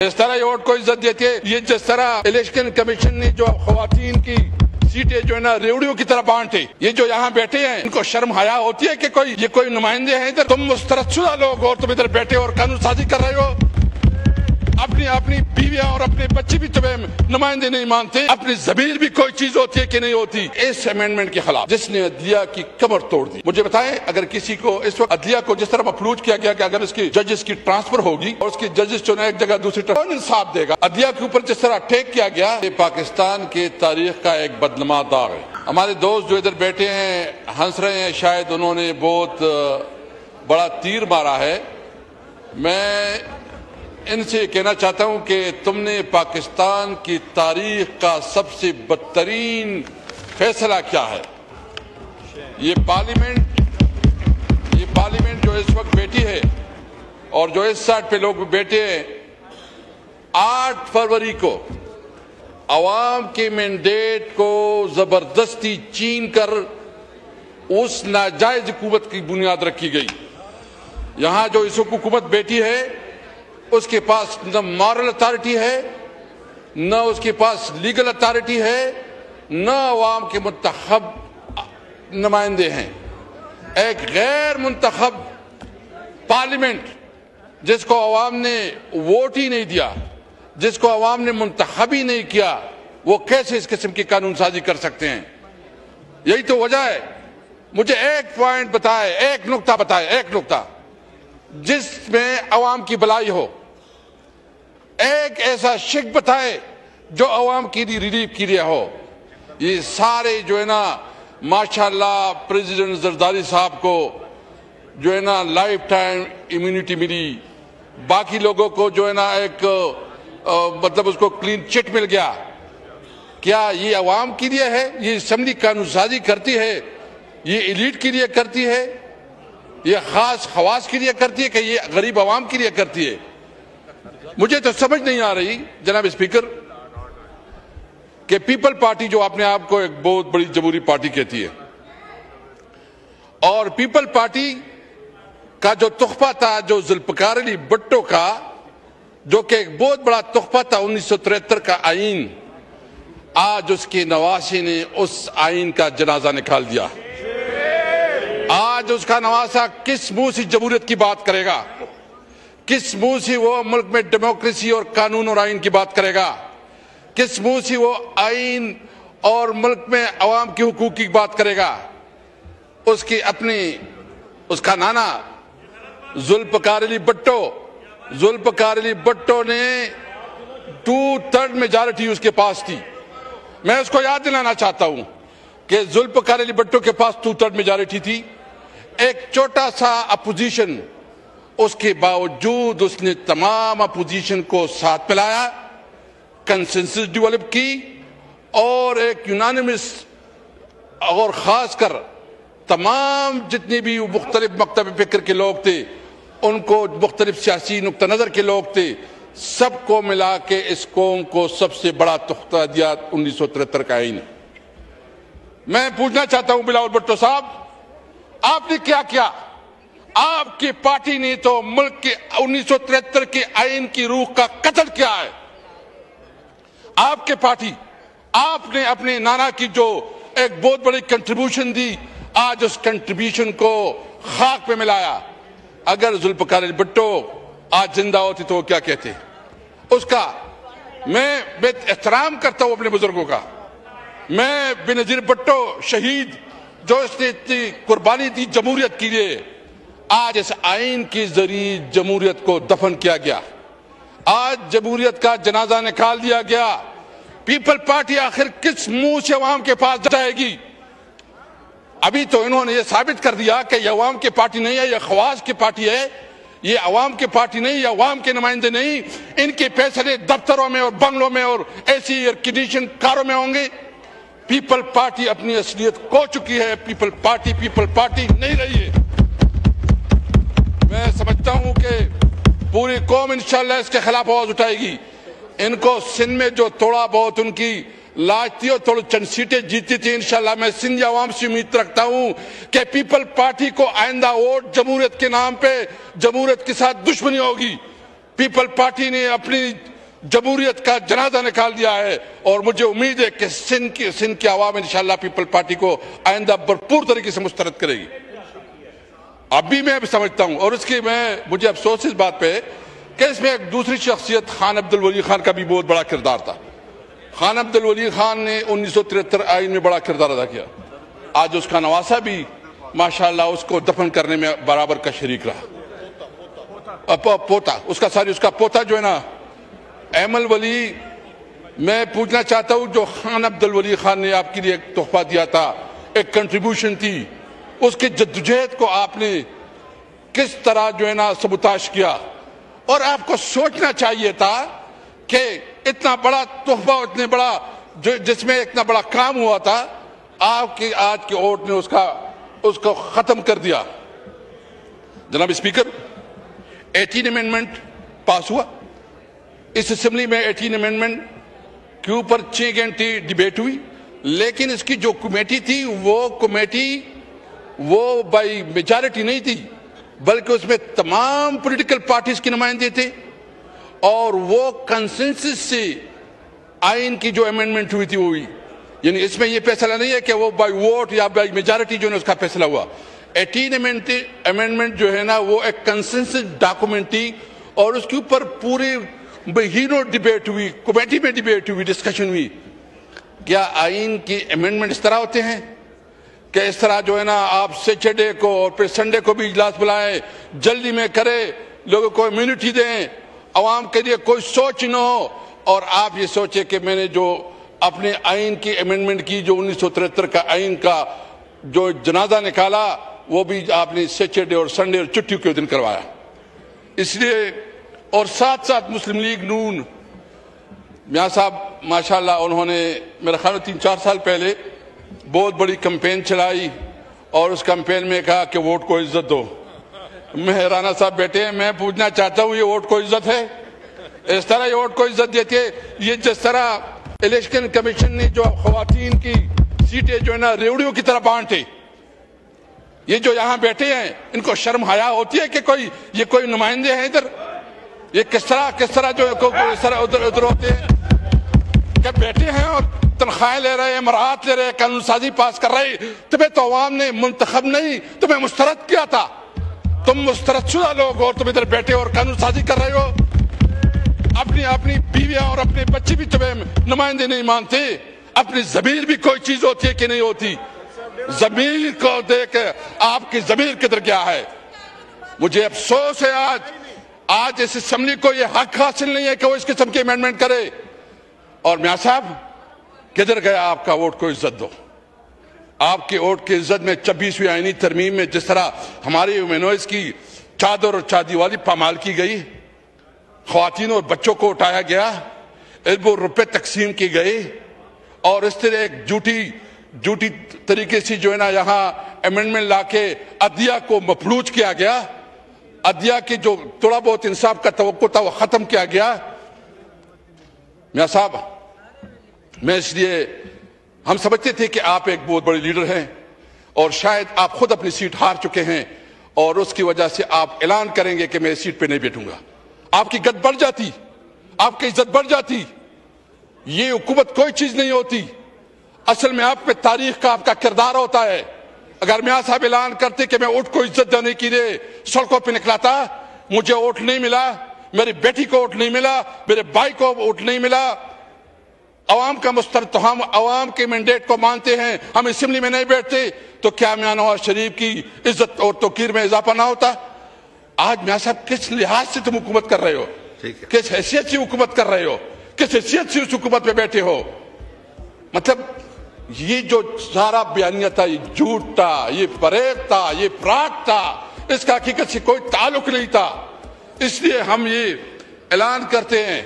اس طرح یہ ووٹ کو عزت دیتی ہے. یہ جس طرح الیکشن کمیشن نے جو خواتین کی سیٹیں جو ہے نا ریوڑیوں کی طرح بانٹے, یہ جو یہاں بیٹھے ہیں ان کو شرم حیا ہوتی ہے کہ یہ کوئی نمائندے ہیں ادھر؟ تم مسترد شدہ لوگ اور تم ادھر بیٹھے اور قانون سازی کر رہے ہو. اپنی بیویاں اور اپنے بچے بھی تمہیں نمائندے نہیں مانتے. اپنی ضمیر بھی کوئی چیز ہوتی ہے کہ نہیں ہوتی. اس امینڈمنٹ کے خلاف جس نے عدلیہ کی کمر توڑ دی, مجھے بتائیں اگر کسی کو اس وقت عدلیہ کو جس طرح مفلوج کیا گیا کہ اگر اس کی ججز کی ٹرانسفر ہوگی اور اس کی ججز جو ایک جگہ دوسری طرف کون انصاف دے گا؟ عدلیہ کے اوپر جس طرح ٹیک کیا گیا, یہ پاکستان کے تاریخ کا ایک بدنما داغ ہے. ہمارے دوست جو ادھر بیٹھے ہیں ہنس رہے ہیں, شاید انہوں نے بہت بڑا تیر مارا ہے. میں ان سے کہنا چاہتا ہوں کہ تم نے پاکستان کی تاریخ کا سب سے بدترین فیصلہ کیا ہے. یہ پارلیمنٹ جو اس وقت بیٹھی ہے اور جو اس سائڈ پہ لوگ بیٹھے ہیں, 8 فروری کو عوام کے مینڈیٹ کو زبردستی چھین کر اس ناجائز حکومت کی بنیاد رکھی گئی. یہاں جو اس وقت حکومت بیٹھی ہے اس کے پاس نہ مارل اتھارٹی ہے, نہ اس کے پاس لیگل اتھارٹی ہے, نہ عوام کے منتخب نمائندے ہیں. ایک غیر منتخب پارلیمنٹ جس کو عوام نے ووٹ ہی نہیں دیا, جس کو عوام نے منتخب ہی نہیں کیا, وہ کیسے اس قسم کی قانون سازی کر سکتے ہیں؟ یہی تو وجہ ہے. مجھے ایک پوائنٹ بتائے, ایک نقطہ بتائے, ایک نقطہ جس میں عوام کی بلائی ہو, ایک ایسا شک بتائے جو عوام کی ریلیف کے لیے ہو. یہ سارے جو ہے نا ماشاءاللہ پریزیڈنٹ زرداری صاحب کو جو ہے نا لائف ٹائم امیونٹی ملی, باقی لوگوں کو جو ہے نا ایک مطلب اس کو کلین چٹ مل گیا. کیا یہ عوام کے لیے ہے؟ یہ اسمبلی قانون سازی کرتی ہے, یہ ایلیٹ کے لیے کرتی ہے, یہ خاص خواص کے لیے کرتی ہے کہ یہ غریب عوام کے لیے کرتی ہے؟ مجھے تو سمجھ نہیں آ رہی جناب اسپیکر کہ پیپل پارٹی جو اپنے آپ کو ایک بہت بڑی جمہوری پارٹی کہتی ہے, اور پیپل پارٹی کا جو تحفہ تھا جو ذوالفقار علی بھٹو کا, جو کہ ایک بہت بڑا تحفہ تھا 1973 کا آئین, آج اس کے نواسے نے اس آئین کا جنازہ نکال دیا. آج اس کا نواسا کس منہ سے جمہوریت کی بات کرے گا؟ کس منہ سے وہ ملک میں ڈیموکریسی اور قانون اور آئین کی بات کرے گا؟ کس منہ سے وہ آئین اور ملک میں عوام کے حقوق کی بات کرے گا؟ اس کا نانا ذوالفقار علی بھٹو نے 2/3 میجارٹی اس کے پاس تھی. میں اس کو یاد دلانا چاہتا ہوں کہ ذوالفقار علی بھٹو کے پاس 2/3 میجارٹی تھی, ایک چھوٹا سا اپوزیشن, اس کے باوجود اس نے تمام اپوزیشن کو ساتھ ملایا, کنسنسس ڈیولپ کی, اور ایک یونانیمس, اور خاص کر تمام جتنے بھی مختلف مکتب فکر کے لوگ تھے, ان کو مختلف سیاسی نقطہ نظر کے لوگ تھے, سب کو ملا کے اس قوم کو سب سے بڑا تحفہ دیا 1973 کا آئین. میں پوچھنا چاہتا ہوں بلاول بھٹو صاحب, آپ نے کیا کیا؟ آپ کی پارٹی نے تو ملک کے 1973 کے آئین کی روح کا قتل کیا ہے. آپ کے پارٹی, آپ نے اپنے نانا کی جو ایک بہت بڑی کنٹریبیوشن دی, آج اس کنٹریبیوشن کو خاک پہ ملایا. اگر ذوالفقار علی بھٹو آج زندہ ہوتی تو وہ کیا کہتے اس کا؟ میں بے احترام کرتا ہوں اپنے بزرگوں کا. میں بینظیر بھٹو شہید جو اس نے اتنی قربانی دی جمہوریت کے لیے, آج اس آئین کے ذریعے جمہوریت کو دفن کیا گیا, آج جمہوریت کا جنازہ نکال دیا گیا. پیپل پارٹی آخر کس منہ سے عوام کے پاس جائے گی؟ ابھی تو انہوں نے یہ ثابت کر دیا کہ یہ عوام کی پارٹی نہیں ہے, یہ خواص کی پارٹی ہے. یہ عوام کی پارٹی نہیں, یہ عوام کے نمائندے نہیں. ان کے پیسے دفتروں میں اور بنگلوں میں اور ایسی ایئر کنڈیشن کاروں میں ہوں گے. پیپل پارٹی اپنی اصلیت کھو چکی ہے. پیپل پارٹی نہیں رہی ہے. میں سمجھتا ہوں کہ پوری قوم انشاءاللہ اس کے خلاف آواز اٹھائے گی. ان کو سندھ میں جو تھوڑا بہت ان کی لاج تھی اور تھوڑی چند سیٹیں جیتی تھی, انشاءاللہ میں سندھ عوام سے امید رکھتا ہوں کہ پیپل پارٹی کو آئندہ ووٹ جمہوریت کے نام پہ جمہوریت کے ساتھ دشمنی ہوگی. پیپل پارٹی نے اپنی جمہوریت کا جنازہ نکال دیا ہے، اور مجھے امید ہے کہ سندھ کی عوام انشاءاللہ پیپل پارٹی کو آئندہ بھرپور طریقے سے مسترد کرے گی۔ اب بھی میں سمجھتا ہوں، اور اس کی مجھے افسوس اس بات پہ کہ اس میں ایک دوسری شخصیت خان عبد الولی خان کا بھی بہت بڑا کردار تھا۔ خان عبد الولی خان نے 1973 آئین میں بڑا کردار ادا کیا۔ آج اس کا نواسا بھی ماشاءاللہ اس کو دفن کرنے میں برابر کا شریک رہا۔ پوتا اس کا پوتا جو ہے نا ایمل ولی، میں پوچھنا چاہتا ہوں جو خان عبد الولی خان نے آپ کے لیے ایک تحفہ دیا تھا، ایک کنٹریبیوشن تھی، اس کی جدوجہد کو آپ نے کس طرح جو ہے نا سبوتاش کیا، اور آپ کو سوچنا چاہیے تھا کہ اتنا بڑا تحفہ، اتنے بڑا جس میں اتنا بڑا کام ہوا تھا، آپ کی آج کے ووٹ نے اس کو ختم کر دیا۔ جناب اسپیکر، 18 امینڈمنٹ پاس ہوا، اس اسمبلی میں 18 امینڈمنٹ کے اوپر 6 گھنٹے ڈیبیٹ ہوئی، لیکن اس کی جو کمیٹی تھی وہ بائی میجارٹی نہیں تھی، بلکہ اس میں تمام پولیٹیکل پارٹیز کی نمائندے تھے، اور وہ کنسنسس سے آئین کی جو امینڈمنٹ ہوئی تھی وہ ہوئی، یعنی اس میں یہ فیصلہ نہیں ہے کہ وہ بائی ووٹ یا بائی میجارٹی جو ہے اس کا فیصلہ ہوا۔ 18 امینڈمنٹ جو ہے نا وہ ایک کنسنسس ڈاکومنٹ تھی، اور اس کے اوپر پوری مہینوں ڈیبیٹ ہوئی، کمیٹی میں ڈیبیٹ ہوئی، ڈسکشن ہوئی۔ کیا آئین کی امینڈمنٹ اس طرح ہوتے ہیں کہ اس طرح جو ہے نا آپ سیٹرڈے کو اور پھر سنڈے کو بھی اجلاس بلائیں، جلدی میں کرے، لوگوں کو امیونٹی دیں، عوام کے لیے کوئی سوچ نہ ہو، اور آپ یہ سوچے کہ میں نے جو اپنے آئین کی امینڈمنٹ کی، جو 1973 کا آئین کا جو جنازہ نکالا، وہ بھی آپ نے سیٹرڈے اور سنڈے اور چھٹی کے دن کروایا۔ اس لیے اور ساتھ ساتھ مسلم لیگ نون میاں صاحب ماشاءاللہ انہوں نے میرا خیال 3-4 سال پہلے بہت بڑی کمپین چلائی، اور اس کمپین میں کہا کہ ووٹ کو عزت دو۔ میں رانا صاحب بیٹے ہیں، میں پوچھنا چاہتا ہوں یہ ووٹ کو عزت ہے؟ اس طرح یہ ووٹ کو عزت دیتے، یہ جس طرح الیکشن کمیشن نے جو خواتین کی سیٹیں جو ہے نا ریوڑیوں کی طرح بانٹے، یہ جو یہاں بیٹھے ہیں ان کو شرم حیا ہوتی ہے کہ یہ کوئی نمائندے ہیں ادھر؟ یہ کس طرح جو ادھر ہوتے ہیں کہ بیٹھے ہیں اور تنخواہیں لے رہے ہیں، امراءات لے رہے ہیں، قانون سازی پاس کر رہے ہیں۔ تمہیں تو عوام نے منتخب نہیں، تمہیں مسترد کیا تھا، تم مسترد شدہ لوگ ہو، تم ادھر بیٹھے اور قانون سازی کر رہے ہو۔ اپنی بیویاں اور اپنے بچے بھی تمہیں نمائندے نہیں مانتے۔ اپنی ضمیر بھی کوئی چیز ہوتی ہے کہ نہیں ہوتی؟ ضمیر کو دیکھ آپ کی ضمیر کدھر گیا ہے؟ مجھے افسوس ہے آج اس اسمبلی کو یہ حق حاصل نہیں ہے کہ وہ اس قسم کی امینڈمنٹ کرے۔ اور میاں صاحب کدھر گیا آپ کا ووٹ کو عزت دو؟ آپ کے ووٹ کی عزت میں 26ویں آئینی ترمیم میں جس طرح ہماری ویمنوز کی چادر اور چادی والی پامال کی گئی، خواتین اور بچوں کو اٹھایا گیا، اربوں روپے تقسیم کی گئی، اور اس طرح ایک جھوٹی طریقے سے جو ہے نا یہاں امینڈمنٹ لا کے عدلیہ کو مفلوج کیا گیا، عدلیہ کی جو تھوڑا بہت انصاف کا توقع تھا وہ ختم کیا گیا۔ میاں صاحب میں اس لیے ہم سمجھتے تھے کہ آپ ایک بہت بڑے لیڈر ہیں، اور شاید آپ خود اپنی سیٹ ہار چکے ہیں، اور اس کی وجہ سے آپ اعلان کریں گے کہ میں اس سیٹ پہ نہیں بیٹھوں گا۔ آپ کی گد بڑھ جاتی، آپ کی عزت بڑھ جاتی۔ یہ حکومت کوئی چیز نہیں ہوتی، اصل میں آپ پہ تاریخ کا آپ کا کردار ہوتا ہے۔ اگر میاں صاحب اعلان کرتے کہ میں ووٹ کو عزت دینے کے لیے سڑکوں پہ نکلا تھا، مجھے ووٹ نہیں ملا، میری بیٹی کو ووٹ نہیں ملا، میرے بھائی کو ووٹ نہیں ملا، عوام کا مسترد، تو ہم عوام کے مینڈیٹ کو مانتے ہیں، ہم اسمبلی میں نہیں بیٹھتے، تو کیا میاں نواز شریف کی عزت اور توقیر میں اضافہ نہ ہوتا؟ آج میاں صاحب کس لحاظ سے تم حکومت کر رہے ہو؟ کس حیثیت سے حکومت کر رہے ہو؟ کس حیثیت سے اس حکومت میں بیٹھے ہو؟ مطلب یہ جو سارا بیانیہ تھا یہ جھوٹ تھا، یہ فریب تھا، یہ فراڈ تھا، اس کا حقیقت سے کوئی تعلق نہیں تھا۔ اس لیے ہم یہ اعلان کرتے ہیں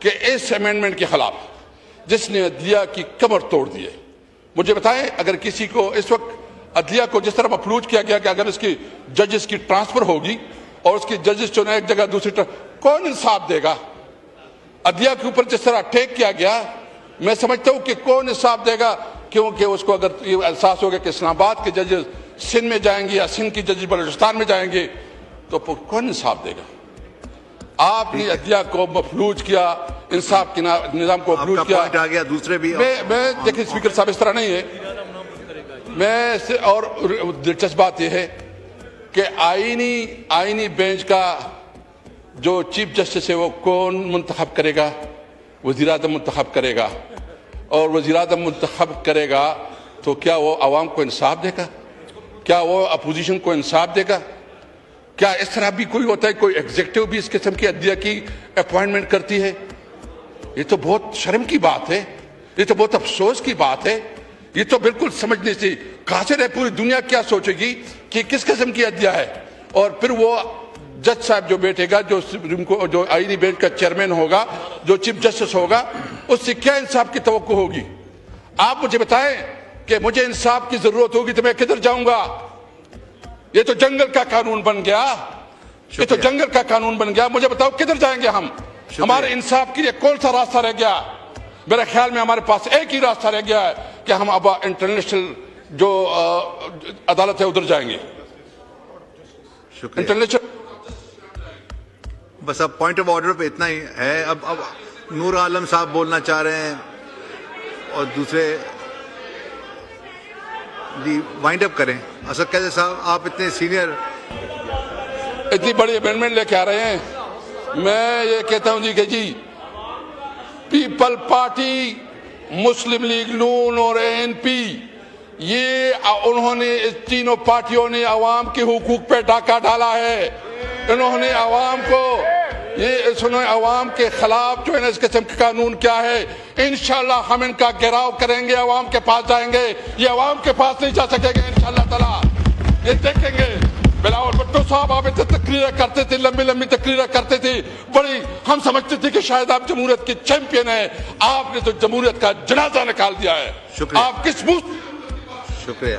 کہ اس امینڈمنٹ کے خلاف جس نے عدلیہ کی کمر توڑ دی ہے، مجھے بتائیں اگر کسی کو اس وقت عدلیہ کو جس طرح مفلوج کیا گیا کہ اگر اس کی ججز کی ٹرانسفر ہوگی اور اس کی ججز چنے ایک جگہ دوسری کون انصاف دے گا؟ عدلیہ کے اوپر جس طرح ٹیک کیا گیا، میں سمجھتا ہوں کہ کون انصاف دے گا، کیونکہ اس کو اگر یہ احساس ہوگا کہ اسلام آباد کے ججز سندھ میں جائیں گے یا سندھ کی ججز بلوچستان میں جائیں گے تو کون انصاف دے گا؟ آپ نے عدلیہ کو مفلوج کیا، انصاف کے نظام کو مفلوج کیا. پوائنٹ آ گیا. دوسرے بھی میں دیکھیں اسپیکر صاحب اس طرح نہیں ہے. میں اور دلچسپ بات یہ ہے کہ آئینی بینچ کا جو چیف جسٹس ہے وہ کون منتخب کرے گا؟ وزیر اعظم منتخب کرے گا. اور وزیر اعظم منتخب کرے گا تو کیا وہ عوام کو انصاف دے گا؟ کیا وہ اپوزیشن کو انصاف دے گا؟ کیا اس طرح بھی کوئی ہوتا ہے؟ کوئی ایگزیکٹو بھی اس قسم کی عدلیہ کی اپوائنٹمنٹ کرتی ہے؟ یہ تو بہت شرم کی بات ہے، یہ تو بہت افسوس کی بات ہے. یہ تو بالکل سمجھنے سے قاصر ہے. پوری دنیا کیا سوچے گی کہ کس قسم کی عدلیہ ہے؟ اور پھر وہ جج صاحب جو بیٹھے گا، جو آئینی بینچ کا چیئرمین ہوگا، جو چیف جسٹس ہوگا، اس سے کیا انصاف کی توقع ہوگی؟ آپ مجھے بتائیں کہ مجھے انصاف کی ضرورت ہوگی تو میں کدھر جاؤں گا؟ یہ تو جنگل کا قانون بن گیا، یہ تو جنگل کا قانون بن گیا. مجھے بتاؤ کدھر جائیں گے ہم؟ ہمارے انصاف کے لیے کون سا راستہ رہ گیا؟ میرے خیال میں ہمارے پاس ایک ہی راستہ رہ گیا ہے کہ ہم اب انٹرنیشنل جو عدالت ہے ادھر جائیں گے. شکریہ. بس اب پوائنٹ آف آرڈر پہ اتنا ہی ہے. اب نور عالم صاحب بولنا چاہ رہے ہیں اور دوسرے جی وائنڈ اپ کریں. اسد قیصر صاحب آپ اتنے سینئر، اتنی بڑی امینڈمنٹ لے کے آ رہے ہیں. میں یہ کہتا ہوں کہ جی پیپل پارٹی، مسلم لیگ نون اور ANP، یہ انہوں نے اس تینوں پارٹیوں نے عوام کے حقوق پہ ڈاکہ ڈالا ہے. انہوں نے عوام کو عوام کے خلاف جو ہے اس قسم کے قانون کیا ہے. انشاءاللہ ہم ان کا گھیراؤ کریں گے، عوام کے پاس جائیں گے. یہ عوام کے پاس نہیں جا سکے گا انشاءاللہ تعالی. یہ دیکھیں گے. بلاول بھٹو صاحب آپ اتنے تقریریں کرتے تھے، لمبی تقریریں کرتے تھے، بڑی ہم سمجھتے تھے کہ شاید آپ جمہوریت کے چیمپئن ہیں. آپ نے تو جمہوریت کا جنازہ نکال دیا ہے. آپ کس منہ؟ شکریہ.